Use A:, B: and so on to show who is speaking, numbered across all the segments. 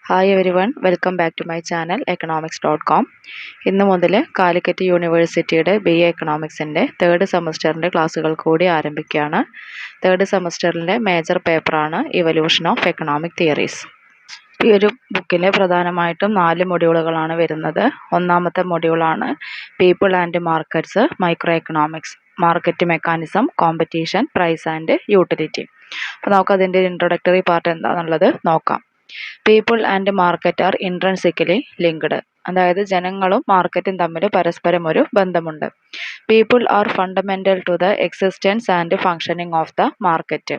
A: Hi everyone, welcome back to my channel economics.com. ഇന്ന് മുതൽ കാലിക്കറ്റ് യൂണിവേഴ്സിറ്റിയുടെ BA എക്കണോമിക്സിൻ്റെ തേർഡ് സെമസ്റ്ററിൻ്റെ ക്ലാസ്സുകൾ കൂടി ആരംഭിക്കുകയാണ്. തേർഡ് സെമസ്റ്ററിൻ്റെ മേജർ പേപ്പറാണ് ഇവല്യൂഷൻ ഓഫ് എക്കണോമിക് തിയറീസ്. ഈ ഒരു ബുക്കിൽ പ്രധാനമായിട്ടും 4 മൊഡ്യൂളുകളാണ് വരുന്നത്. ഒന്നാമത്തെ മൊഡ്യൂളാണ് people and markets, micro economics, market mechanism, competition, price and utility. അപ്പോൾ നമുക്കതിൻ്റെ ഇൻട്രൊഡക്ടറി പാർട്ട് എന്താണെന്നുള്ളത് നോക്കാം. People and market are intrinsically linked, അതായത് ജനങ്ങളും മാർക്കറ്റും തമ്മിൽ പരസ്പരം ഒരു ബന്ധമുണ്ട്. People are fundamental to the existence and functioning of the market.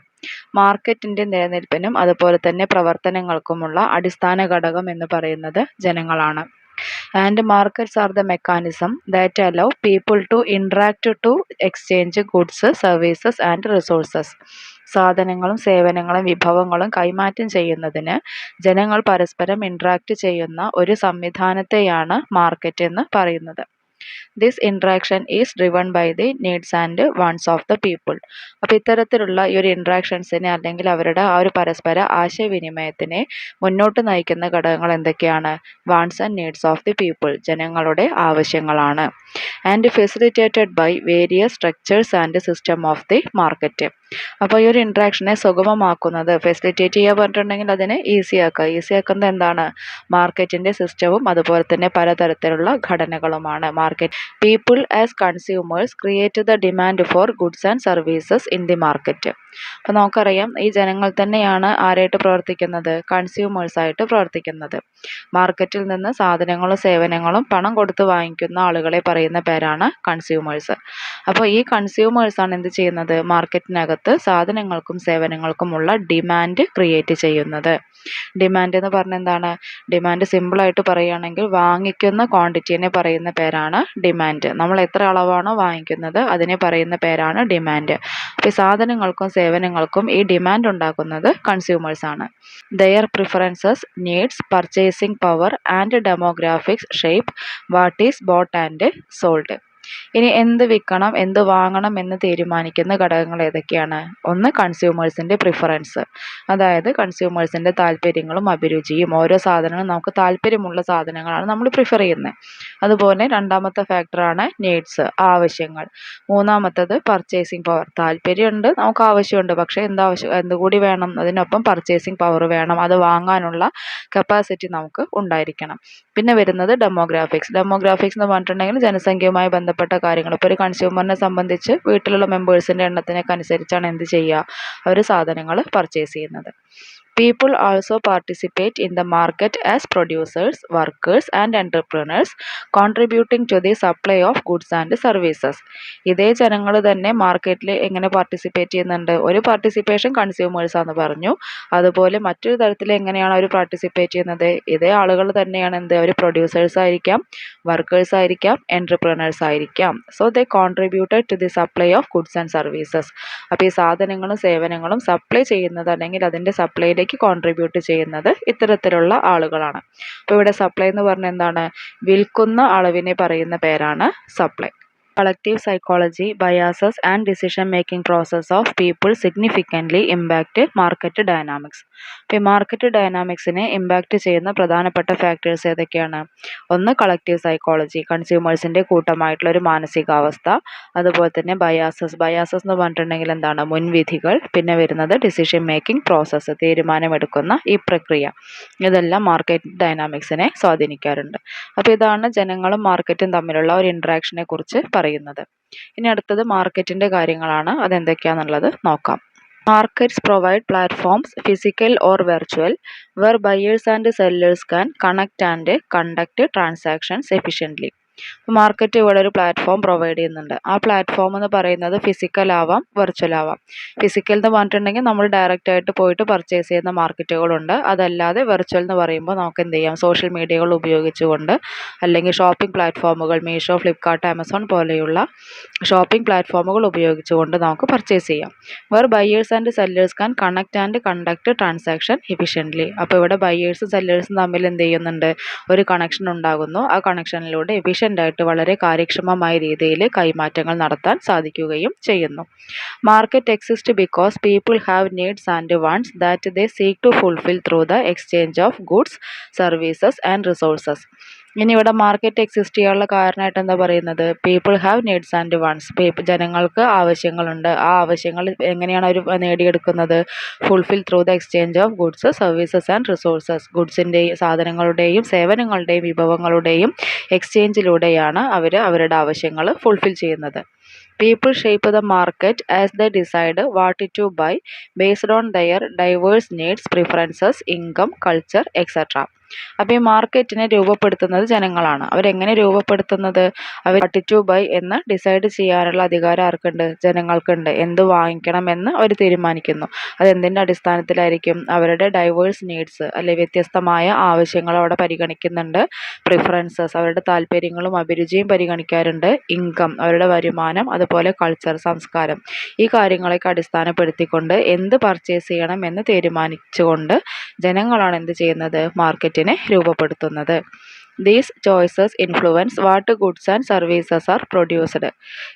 A: മാർക്കറ്റിൻ്റെ നിലനിൽപ്പിനും അതുപോലെ തന്നെ പ്രവർത്തനങ്ങൾക്കുമുള്ള അടിസ്ഥാന ഘടകം എന്ന് പറയുന്നത് ജനങ്ങളാണ്. And markets are the mechanism that allow people to interact to exchange goods, services and resources. സാധനങ്ങളും സേവനങ്ങളും വിഭവങ്ങളും കൈമാറ്റം ചെയ്യുന്നതിന് ജനങ്ങൾ പരസ്പരം ഇൻട്രാക്ട് ചെയ്യുന്ന ഒരു സംവിധാനത്തെയാണ് മാർക്കറ്റ് എന്ന് പറയുന്നത്. This interaction is driven by the needs and wants of the people. അപ്പോൾ ഇത്തരത്തിലുള്ള ഈ ഒരു ഇൻട്രാക്ഷൻസിനെ അല്ലെങ്കിൽ അവരുടെ ആ ഒരു പരസ്പര ആശയവിനിമയത്തിനെ മുന്നോട്ട് നയിക്കുന്ന ഘടകങ്ങൾ എന്തൊക്കെയാണ്? Wants and needs of the people, ജനങ്ങളുടെ ആവശ്യങ്ങളാണ്. And facilitated by various structures and system of the market. അപ്പോൾ ഈ ഒരു ഇൻട്രാക്ഷനെ സുഗമമാക്കുന്നത്, ഫെസിലിറ്റേറ്റ് ചെയ്യുക പറഞ്ഞിട്ടുണ്ടെങ്കിൽ അതിനെ ഈസിയാക്കുന്നത് എന്താണ്? മാർക്കറ്റിൻ്റെ സിസ്റ്റവും അതുപോലെ തന്നെ പലതരത്തിലുള്ള ഘടനകളുമാണ്. Market people as consumers create the demand for goods and services in the market. അപ്പോൾ നമുക്കറിയാം, ഈ ജനങ്ങൾ തന്നെയാണ് ആരായിട്ട് പ്രവർത്തിക്കുന്നത്? കൺസ്യൂമേഴ്സായിട്ട് പ്രവർത്തിക്കുന്നത്. മാർക്കറ്റിൽ നിന്ന് സാധനങ്ങളും സേവനങ്ങളും പണം കൊടുത്ത് വാങ്ങിക്കുന്ന ആളുകളെ പറയുന്ന പേരാണ് കൺസ്യൂമേഴ്സ്. അപ്പോൾ ഈ കൺസ്യൂമേഴ്സാണ് എന്ത് ചെയ്യുന്നത്? മാർക്കറ്റിനകത്ത് സാധനങ്ങൾക്കും സേവനങ്ങൾക്കുമുള്ള ഡിമാൻഡ് ക്രിയേറ്റ് ചെയ്യുന്നത്. ഡിമാൻഡ് എന്ന് പറഞ്ഞാൽ എന്താണ്? ഡിമാൻഡ് സിമ്പിളായിട്ട് പറയുകയാണെങ്കിൽ വാങ്ങിക്കുന്ന ക്വാണ്ടിറ്റീനെ പറയുന്ന പേരാണ് ഡിമാൻഡ്. നമ്മൾ എത്ര അളവാണോ വാങ്ങിക്കുന്നത് അതിനെ പറയുന്ന പേരാണ് ഡിമാൻഡ്. അപ്പോൾ ഈ സാധനങ്ങൾക്കും സേവനങ്ങൾക്കും ഈ ഡിമാൻഡ് ഉണ്ടാക്കുന്നത് കൺസ്യൂമേഴ്സാണ്. Their preferences, needs, purchasing power and demographics shape what is bought and sold. ഇനി എന്ത് വിൽക്കണം, എന്ത് വാങ്ങണം എന്ന് തീരുമാനിക്കുന്ന ഘടകങ്ങൾ ഏതൊക്കെയാണ്? ഒന്ന്, കൺസ്യൂമേഴ്സിൻ്റെ പ്രിഫറൻസ്, അതായത് കൺസ്യൂമേഴ്സിൻ്റെ താല്പര്യങ്ങളും അഭിരുചിയും. ഓരോ സാധനങ്ങളും നമുക്ക് താല്പര്യമുള്ള സാധനങ്ങളാണ് നമ്മൾ പ്രിഫർ ചെയ്യുന്നത്. അതുപോലെ രണ്ടാമത്തെ ഫാക്ടറാണ് നീഡ്സ്, ആവശ്യങ്ങൾ. മൂന്നാമത്തത് പർച്ചേസിംഗ് പവർ, താല്പര്യമുണ്ട്, നമുക്ക് ആവശ്യമുണ്ട്, പക്ഷേ എന്തുകൂടി വേണം? അതിനൊപ്പം പർച്ചേസിംഗ് പവർ വേണം, അത് വാങ്ങാനുള്ള കപ്പാസിറ്റി നമുക്ക് ഉണ്ടായിരിക്കണം. പിന്നെ വരുന്നത് ഡെമോഗ്രാഫിക്സ് എന്ന് പറഞ്ഞിട്ടുണ്ടെങ്കിൽ ജനസംഖ്യയുമായി ബന്ധപ്പെട്ട കാര്യങ്ങൾ. ഇപ്പോൾ ഒരു കൺസ്യൂമറിനെ സംബന്ധിച്ച് വീട്ടിലുള്ള മെമ്പേഴ്സിൻ്റെ എണ്ണത്തിനൊക്കെ അനുസരിച്ചാണ് എന്ത് ചെയ്യുക? അവർ സാധനങ്ങൾ പർച്ചേസ് ചെയ്യുന്നത്. People also participate in the market as producers, workers and entrepreneurs, contributing to the supply of goods and services. ഇതേ ജനങ്ങൾ തന്നെ മാർക്കറ്റിൽ എങ്ങനെ പാർട്ടിസിപ്പേറ്റ് ചെയ്യുന്നുണ്ട്? ഒരു പാർട്ടിസിപ്പേഷൻ കൺസ്യൂമേഴ്സ് ആണെന്ന് പറഞ്ഞു. അതുപോലെ മറ്റൊരു തരത്തിൽ എങ്ങനെയാണ് അവർ പാർട്ടിസിപ്പേറ്റ് ചെയ്യുന്നത്? ഇതേ ആളുകൾ തന്നെയാണ് എന്ത്? അവർ പ്രൊഡ്യൂസേഴ്സ് ആയിരിക്കാം, വർക്കേഴ്സ് ആയിരിക്കാം, എൻ്റർപ്രണേഴ്സ് ആയിരിക്കാം. So they contributed to the supply of goods and services. അപ്പോൾ ഈ സാധനങ്ങളും സേവനങ്ങളും സപ്ലൈ ചെയ്യുന്നത് അല്ലെങ്കിൽ അതിൻ്റെ സപ്ലൈയിലേക്ക് കോൺട്രിബ്യൂട്ട് ചെയ്യുന്നത് ഇത്തരത്തിലുള്ള ആളുകളാണ്. അപ്പോൾ ഇവിടെ സപ്ലൈ എന്ന് പറഞ്ഞാൽ എന്താണ്? വിൽക്കുന്ന അളവിനെ പറയുന്ന പേരാണ് supply. Collective psychology, biases and decision making process of people significantly impact market dynamics. ഇപ്പോൾ മാർക്കറ്റ് ഡൈനാമിക്സിനെ ഇമ്പാക്റ്റ് ചെയ്യുന്ന പ്രധാനപ്പെട്ട ഫാക്ടേഴ്സ് ഏതൊക്കെയാണ്? ഒന്ന്, കളക്റ്റീവ് സൈക്കോളജി, കൺസ്യൂമേഴ്സിൻ്റെ കൂട്ടമായിട്ടുള്ള ഒരു മാനസികാവസ്ഥ. അതുപോലെ തന്നെ ബയാസസ് എന്ന് പറഞ്ഞിട്ടുണ്ടെങ്കിൽ എന്താണ്? മുൻവിധികൾ. പിന്നെ വരുന്നത് ഡിസിഷൻ മേക്കിംഗ് പ്രോസസ്സ്, തീരുമാനമെടുക്കുന്ന ഈ പ്രക്രിയ. ഇതെല്ലാം മാർക്കറ്റ് ഡൈനാമിക്സിനെ സ്വാധീനിക്കാറുണ്ട്. അപ്പോൾ ഇതാണ് ജനങ്ങളും മാർക്കറ്റും തമ്മിലുള്ള ഒരു ഇൻട്രാക്ഷനെ കുറിച്ച് പറയുന്നത്. ഇനി അടുത്തത് മാർക്കറ്റിൻ്റെ കാര്യങ്ങളാണ്. അതെന്തൊക്കെയാണെന്നുള്ളത് നോക്കാം. Markets provide platforms, physical or virtual, where buyers and sellers can connect and conduct transactions efficiently. Market ഇവിടെ ഒരു പ്ലാറ്റ്ഫോം പ്രൊവൈഡ് ചെയ്യുന്നുണ്ട്. ആ പ്ലാറ്റ്ഫോം എന്ന് പറയുന്നത് ഫിസിക്കൽ ആവാം, വെർച്വൽ ആവാം. ഫിസിക്കൽ എന്ന് പറഞ്ഞിട്ടുണ്ടെങ്കിൽ നമ്മൾ ഡയറക്റ്റ് ആയിട്ട് പോയിട്ട് പർച്ചേസ് ചെയ്യുന്ന മാർക്കറ്റുകളുണ്ട്. അതല്ലാതെ വെർച്വൽ എന്ന് പറയുമ്പോൾ നമുക്ക് എന്ത് ചെയ്യാം? സോഷ്യൽ മീഡിയകൾ ഉപയോഗിച്ചുകൊണ്ട് അല്ലെങ്കിൽ ഷോപ്പിംഗ് പ്ലാറ്റ്ഫോമുകൾ, മീഷോ, ഫ്ലിപ്കാർട്ട്, ആമസോൺ പോലെയുള്ള ഷോപ്പിംഗ് പ്ലാറ്റ്ഫോമുകൾ ഉപയോഗിച്ചുകൊണ്ട് നമുക്ക് പർച്ചേസ് ചെയ്യാം. Where buyers and sellers can connect and conduct transaction efficiently. അപ്പോൾ ഇവിടെ ബയേഴ്സും സെല്ലേഴ്സും തമ്മിൽ എന്ത് ചെയ്യുന്നുണ്ട്? ഒരു കണക്ഷൻ ഉണ്ടാകുന്നു. ആ കണക്ഷനിലൂടെ എഫിഷ്യൻ്റായിട്ട് വളരെ കാര്യക്ഷമമായ രീതിയിൽ കൈമാറ്റങ്ങൾ നടത്താൻ സാധിക്കുകയും ചെയ്യുന്നു. Market exist because people have needs and wants that they seek to fulfil through the exchange of goods, services and resources. ഇനി ഇവിടെ മാർക്കറ്റ് എക്സിസ്റ്റ് ചെയ്യാനുള്ള കാരണമായിട്ട് എന്താ പറയുന്നത്? People have needs and wants. ജനങ്ങൾക്ക് ആവശ്യങ്ങളുണ്ട്. ആ ആവശ്യങ്ങൾ എങ്ങനെയാണ് അവർ നേടിയെടുക്കുന്നത്? Fulfil through the exchange of goods, services and resources. ഗുഡ്സിൻ്റെയും സാധനങ്ങളുടെയും സേവനങ്ങളുടെയും വിഭവങ്ങളുടെയും എക്സ്ചേഞ്ചിലൂടെയാണ് അവർ അവരുടെ ആവശ്യങ്ങൾ ഫുൾഫിൽ ചെയ്യുന്നത്. People shape the market as they decide what to buy based on their diverse needs, preferences, income, culture, etc. അപ്പോൾ ഈ മാർക്കറ്റിനെ രൂപപ്പെടുത്തുന്നത് ജനങ്ങളാണ്. അവരെങ്ങനെ രൂപപ്പെടുത്തുന്നത്? അവർ വാട്ട് ടു ബൈ എന്ന് ഡിസൈഡ് ചെയ്യാനുള്ള അധികാരം ആർക്കുണ്ട്? ജനങ്ങൾക്കുണ്ട്. എന്ത് വാങ്ങിക്കണമെന്ന് അവർ തീരുമാനിക്കുന്നു. അതെന്തിൻ്റെ അടിസ്ഥാനത്തിലായിരിക്കും? അവരുടെ ഡൈവേഴ്സ് നീഡ്സ് അല്ലെ വ്യത്യസ്തമായ ആവശ്യങ്ങൾ അവിടെ പരിഗണിക്കുന്നുണ്ട്. പ്രിഫറൻസസ് അവരുടെ താല്പര്യങ്ങളും അഭിരുചിയും പരിഗണിക്കാറുണ്ട്. ഇൻകം അവരുടെ വരുമാനം, അതുപോലെ കൾച്ചർ സംസ്കാരം. ഈ കാര്യങ്ങളൊക്കെ അടിസ്ഥാനപ്പെടുത്തിക്കൊണ്ട് എന്ത് പർച്ചേസ് ചെയ്യണം എന്ന് തീരുമാനിച്ചുകൊണ്ട് ജനങ്ങളാണ് എന്ത് ചെയ്യുന്നത്? മാർക്കറ്റിനെ രൂപപ്പെടുത്തുന്നത്. These choices influence what goods and services are produced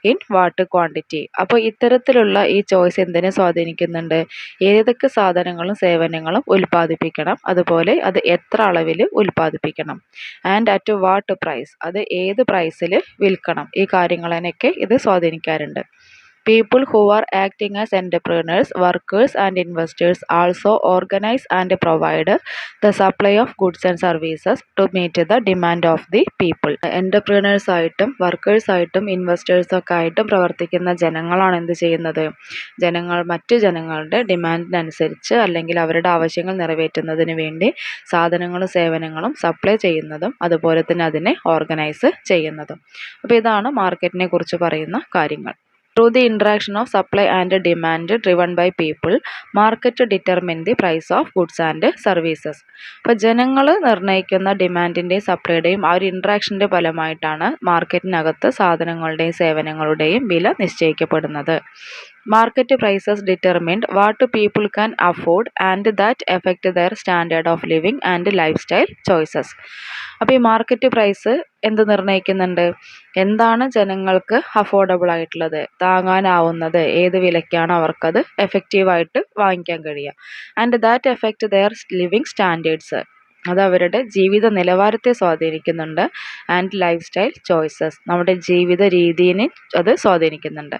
A: in what quantity. അപ്പോൾ ഇത്തരത്തിലുള്ള ഈ ചോയ്സ് എന്തിനെ സ്വാധീനിക്കുന്നുണ്ട്? ഏതൊക്കെ സാധനങ്ങളും സേവനങ്ങളും ഉൽപ്പാദിപ്പിക്കണം, അതുപോലെ അത് എത്ര അളവിൽ ഉൽപ്പാദിപ്പിക്കണം, ആൻഡ് അറ്റ് വാട്ട് പ്രൈസ്, അത് ഏത് പ്രൈസിൽ വിൽക്കണം. ഈ കാര്യങ്ങളെയൊക്കെ ഇത് സ്വാധീനിക്കാറുണ്ട്. People who are acting as entrepreneurs, workers and investors also organize and provide the supply of goods and services to meet the demand of the people. Entrepreneurs ആയിട്ടും workers ആയിട്ടും investors ഒക്കെ ആയിട്ടും പ്രവർത്തിക്കുന്ന ജനങ്ങളാണ് എന്ത് ചെയ്യുന്നത്? മറ്റു ജനങ്ങളുടെ ഡിമാൻഡിനനുസരിച്ച് അല്ലെങ്കിൽ അവരുടെ ആവശ്യങ്ങൾ നിറവേറ്റുന്നതിന് വേണ്ടി സാധനങ്ങളും സേവനങ്ങളും സപ്ലൈ ചെയ്യുന്നതും അതുപോലെ തന്നെ അതിനെ ഓർഗനൈസ് ചെയ്യുന്നതും. അപ്പോൾ ഇതാണ് മാർക്കറ്റിനെ കുറിച്ച് പറയുന്ന കാര്യങ്ങൾ. Through the interaction of supply and demand driven by people, market determine the price of goods and services. അപ്പോൾ ജനങ്ങൾ നിർണ്ണയിക്കുന്ന ഡിമാൻഡിൻ്റെയും സപ്ലൈയുടെയും ആ ഒരു ഇൻട്രാക്ഷൻ്റെ ഫലമായിട്ടാണ് മാർക്കറ്റിനകത്ത് സാധനങ്ങളുടെയും സേവനങ്ങളുടെയും വില നിശ്ചയിക്കപ്പെടുന്നത്. Market prices determined what people can afford and that affect their standard of living and lifestyle choices. അപ്പോൾ ഈ മാർക്കറ്റ് പ്രൈസ് എന്ത് നിർണ്ണയിക്കുന്നുണ്ട്? എന്താണ് ജനങ്ങൾക്ക് അഫോർഡബിൾ ആയിട്ടുള്ളത്, താങ്ങാനാവുന്നത്, ഏത് വിലയ്ക്കാണ് അവർക്കത് എഫക്റ്റീവായിട്ട് വാങ്ങിക്കാൻ കഴിയുക. And that effect their living standards, അത് അവരുടെ ജീവിത നിലവാരത്തെ സ്വാധീനിക്കുന്നുണ്ട്. ആൻഡ് ലൈഫ് സ്റ്റൈൽ ചോയ്സസ്, നമ്മുടെ ജീവിത രീതിയെ അത് സ്വാധീനിക്കുന്നുണ്ട്.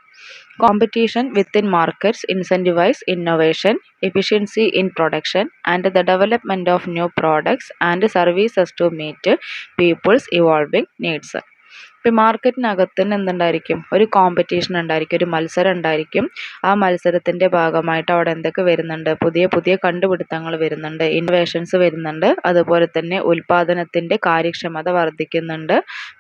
A: Competition within markets incentivize innovation, efficiency in production, and the development of new products and services to meet people's evolving needs. ഇപ്പോൾ മാർക്കറ്റിനകത്ത് തന്നെ എന്തുണ്ടായിരിക്കും? ഒരു കോമ്പറ്റീഷൻ ഉണ്ടായിരിക്കും, ഒരു മത്സരം ഉണ്ടായിരിക്കും. ആ മത്സരത്തിൻ്റെ ഭാഗമായിട്ട് അവിടെ എന്തൊക്കെ വരുന്നുണ്ട്? പുതിയ പുതിയ കണ്ടുപിടുത്തങ്ങൾ വരുന്നുണ്ട്, ഇന്നോവേഷൻസ് വരുന്നുണ്ട്, അതുപോലെ തന്നെ ഉൽപ്പാദനത്തിൻ്റെ കാര്യക്ഷമത വർദ്ധിക്കുന്നുണ്ട്,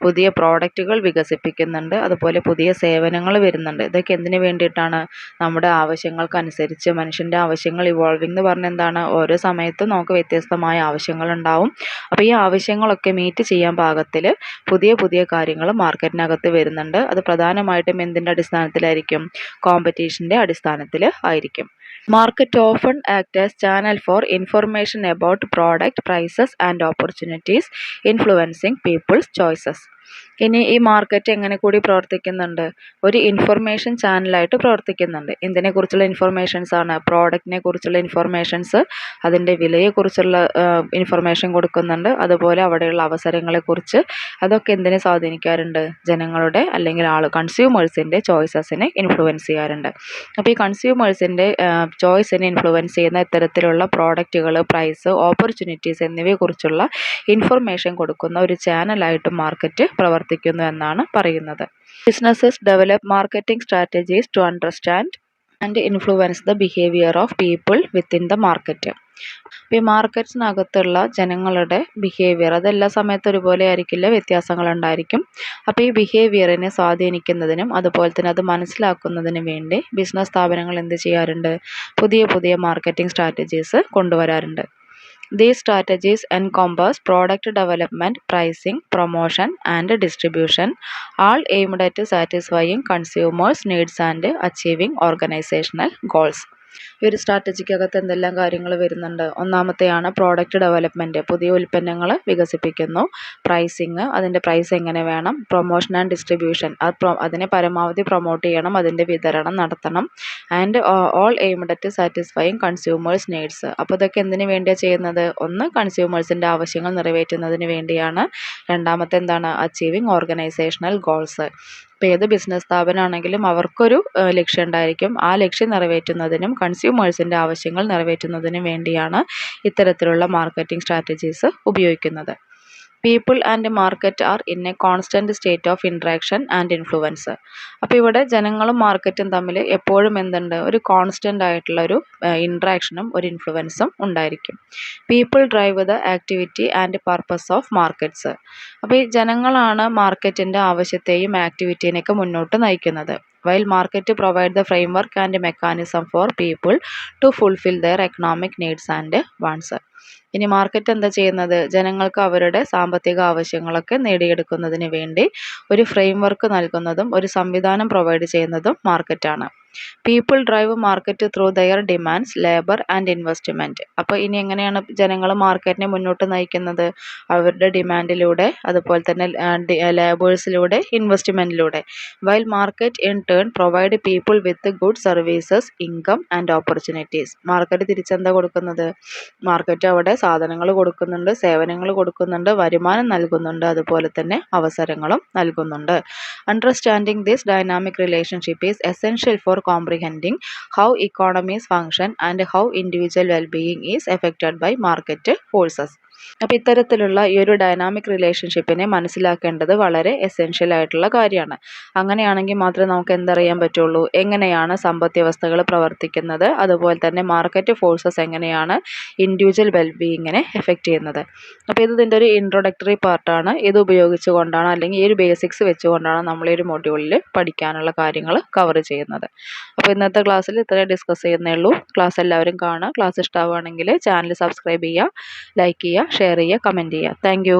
A: പുതിയ പ്രോഡക്റ്റുകൾ വികസിപ്പിക്കുന്നുണ്ട്, അതുപോലെ പുതിയ സേവനങ്ങൾ വരുന്നുണ്ട്. ഇതൊക്കെ എന്തിനു വേണ്ടിയിട്ടാണ്? നമ്മുടെ ആവശ്യങ്ങൾക്കനുസരിച്ച് മനുഷ്യൻ്റെ ആവശ്യങ്ങൾ ഇവോൾവിംഗ് എന്ന് പറഞ്ഞാൽ എന്താണ്? ഓരോ സമയത്തും നമുക്ക് വ്യത്യസ്തമായ ആവശ്യങ്ങളുണ്ടാവും. അപ്പോൾ ഈ ആവശ്യങ്ങളൊക്കെ മീറ്റ് ചെയ്യാൻ പാകത്തിൽ പുതിയ പുതിയ കാര്യങ്ങൾ മാർക്കറ്റിനകത്ത് വരുന്നുണ്ട്. അത് പ്രധാനമായിട്ടും എന്തിൻ്റെ അടിസ്ഥാനത്തിലായിരിക്കും? കോമ്പറ്റീഷൻ്റെ അടിസ്ഥാനത്തിൽ ആയിരിക്കും. Market often act as channel for information about product prices and opportunities, influencing people's choices. ഇനി ഈ മാർക്കറ്റ് എങ്ങനെ കൂടി പ്രവർത്തിക്കുന്നുണ്ട്? ഒരു ഇൻഫർമേഷൻ ചാനലായിട്ട് പ്രവർത്തിക്കുന്നുണ്ട്. എന്തിനെക്കുറിച്ചുള്ള ഇൻഫർമേഷൻസ് ആണ്? പ്രോഡക്റ്റിനെ കുറിച്ചുള്ള ഇൻഫർമേഷൻസ്, അതിൻ്റെ വിലയെക്കുറിച്ചുള്ള ഇൻഫർമേഷൻ കൊടുക്കുന്നുണ്ട്. അതുപോലെ അവിടെയുള്ള അവസരങ്ങളെക്കുറിച്ച്, അതൊക്കെ എന്തിനെ സ്വാധീനിക്കാറുണ്ട്? ജനങ്ങളുടെ അല്ലെങ്കിൽ കൺസ്യൂമേഴ്സിൻ്റെ ചോയ്സസിനെ ഇൻഫ്ലുവൻസ് ചെയ്യാറുണ്ട്. അപ്പോൾ ഈ കൺസ്യൂമേഴ്സിൻ്റെ ചോയ്സിനെ ഇൻഫ്ലുവൻസ് ചെയ്യുന്ന ഇത്തരത്തിലുള്ള പ്രോഡക്റ്റുകൾ, പ്രൈസ്, ഓപ്പർച്യൂണിറ്റീസ് എന്നിവയെക്കുറിച്ചുള്ള ഇൻഫർമേഷൻ കൊടുക്കുന്ന ഒരു ചാനലായിട്ട് മാർക്കറ്റ് പ്രവർത്തിക്കുന്നു എന്നാണ് പറയുന്നത്. Businesses develop marketing strategies to understand and influence the behaviour of people within the market. ഈ മാർക്കറ്റ്സിനകത്തുള്ള ജനങ്ങളുടെ ബിഹേവിയർ അതെല്ലാ സമയത്തും ഒരുപോലെ ആയിരിക്കില്ല, വ്യത്യാസങ്ങളുണ്ടായിരിക്കും. അപ്പോൾ ഈ ബിഹേവിയറിനെ സ്വാധീനിക്കുന്നതിനും അതുപോലെ തന്നെ അത് മനസ്സിലാക്കുന്നതിനും വേണ്ടി ബിസിനസ് സ്ഥാപനങ്ങൾ എന്ത് ചെയ്യാറുണ്ട്? പുതിയ പുതിയ മാർക്കറ്റിംഗ് സ്ട്രാറ്റജീസ് കൊണ്ടുവരാറുണ്ട്. These strategies encompass product development, pricing, promotion, and distribution, all aimed at satisfying consumers' needs and achieving organizational goals. ഈ ഒരു സ്ട്രാറ്റജിക്കകത്ത് എന്തെല്ലാം കാര്യങ്ങൾ വരുന്നുണ്ട്? ഒന്നാമത്തെയാണ് പ്രോഡക്റ്റ് ഡെവലപ്മെൻറ്റ്, പുതിയ ഉൽപ്പന്നങ്ങൾ വികസിപ്പിക്കുന്നു. പ്രൈസിങ്, അതിൻ്റെ പ്രൈസ് എങ്ങനെ വേണം. പ്രൊമോഷൻ ആൻഡ് ഡിസ്ട്രിബ്യൂഷൻ, അതിനെ പരമാവധി പ്രൊമോട്ട് ചെയ്യണം, അതിൻ്റെ വിതരണം നടത്തണം. And all aimed at satisfying consumers needs. അപ്പോൾ ഇതൊക്കെ എന്തിനു വേണ്ടിയാണ് ചെയ്യുന്നത്? ഒന്ന്, കൺസ്യൂമേഴ്സിൻ്റെ ആവശ്യങ്ങൾ നിറവേറ്റുന്നതിന് വേണ്ടിയാണ്. രണ്ടാമത്തെ എന്താണ്? Achieving organisational goals. ഇപ്പോൾ ഏത് ബിസിനസ് സ്ഥാപനമാണെങ്കിലും അവർക്കൊരു ലക്ഷ്യം ഉണ്ടായിരിക്കും. ആ ലക്ഷ്യം നിറവേറ്റുന്നതിനും കൺസ്യൂമേഴ്സിൻ്റെ ആവശ്യങ്ങൾ നിറവേറ്റുന്നതിനും വേണ്ടിയാണ് ഇത്തരത്തിലുള്ള മാർക്കറ്റിംഗ് സ്ട്രാറ്റജീസ് ഉപയോഗിക്കുന്നത്. People and market are in A constant state of interaction and influence. അപ്പോൾ ഇവിടെ ജനങ്ങളും മാർക്കറ്റും തമ്മിൽ എപ്പോഴും എന്തുണ്ട്? ഒരു കോൺസ്റ്റൻ്റ് ആയിട്ടുള്ള ഒരു ഇൻട്രാക്ഷനും ഒരു ഇൻഫ്ലുവൻസും ഉണ്ടായിരിക്കും. People drive the activity and purpose of markets. അപ്പോൾ ഈ ജനങ്ങളാണ് മാർക്കറ്റിൻ്റെ ആവശ്യത്തെയും ആക്ടിവിറ്റീനെയൊക്കെ മുന്നോട്ട് നയിക്കുന്നത്. while market provide the framework and mechanism for people to fulfill their economic needs and wants. ഇനി മാർക്കറ്റ് എന്താ ചെയ്യുന്നത്? ജനങ്ങൾക്ക് അവരുടെ സാമ്പത്തിക ആവശ്യങ്ങളൊക്കെ നേടിയെടുക്കുന്നതിന് വേണ്ടി ഒരു ഫ്രെയിംവർക്ക് നൽകുന്നതും ഒരു സംവിധാനം പ്രൊവൈഡ് ചെയ്യുന്നതും മാർക്കറ്റാണ്. People drive market through their demands, labour and investment. അപ്പോൾ ഇനി എങ്ങനെയാണ് ജനങ്ങൾ മാർക്കറ്റിനെ മുന്നോട്ട് നയിക്കുന്നത്? അവരുടെ ഡിമാൻഡിലൂടെ, അതുപോലെ തന്നെ ലേബേഴ്സിലൂടെ, ഇൻവെസ്റ്റ്മെൻറ്റിലൂടെ. While market in turn provide people with good services, income and opportunities. Market തിരിച്ചെന്താ കൊടുക്കുന്നത്? മാർക്കറ്റ് അവിടെ സാധനങ്ങൾ കൊടുക്കുന്നുണ്ട്, സേവനങ്ങൾ കൊടുക്കുന്നുണ്ട്, വരുമാനം നൽകുന്നുണ്ട്, അതുപോലെ തന്നെ അവസരങ്ങളും നൽകുന്നുണ്ട്. Understanding this dynamic relationship is essential for comprehending how economies function and how individual well-being is affected by market forces. അപ്പോൾ ഇത്തരത്തിലുള്ള ഈ ഒരു ഡൈനാമിക് റിലേഷൻഷിപ്പിനെ മനസ്സിലാക്കേണ്ടത് വളരെ എസെൻഷ്യൽ ആയിട്ടുള്ള കാര്യമാണ്. അങ്ങനെയാണെങ്കിൽ മാത്രമേ നമുക്ക് എന്തറിയാൻ പറ്റുള്ളൂ? എങ്ങനെയാണ് സമ്പദ് വ്യവസ്ഥകൾ പ്രവർത്തിക്കുന്നത്, അതുപോലെ തന്നെ മാർക്കറ്റ് ഫോഴ്സസ് എങ്ങനെയാണ് ഇൻഡിവിജ്വൽ വെൽബീയിങ്ങിനെ എഫക്റ്റ് ചെയ്യുന്നത്. അപ്പോൾ ഇതിൻ്റെ ഒരു ഇൻട്രൊഡക്ടറി പാർട്ടാണ്. ഇത് ഉപയോഗിച്ചുകൊണ്ടാണ്, അല്ലെങ്കിൽ ഈ ഒരു ബേസിക്സ് വെച്ചുകൊണ്ടാണ് നമ്മൾ ഈ ഒരു മൊഡ്യൂളിൽ പഠിക്കാനുള്ള കാര്യങ്ങൾ കവർ ചെയ്യുന്നത്. അപ്പോൾ ഇന്നത്തെ ക്ലാസ്സിൽ ഇത്രയും ഡിസ്കസ് ചെയ്യുന്നേ ഉള്ളൂ. ക്ലാസ് എല്ലാവരും കാണുക. ക്ലാസ് ഇഷ്ടമാവുകയാണെങ്കിൽ ചാനൽ സബ്സ്ക്രൈബ് ചെയ്യുക, ലൈക്ക് ചെയ്യുക, ഷെയർ ചെയ്യുക, കമൻറ്റ് ചെയ്യുക. Thank you.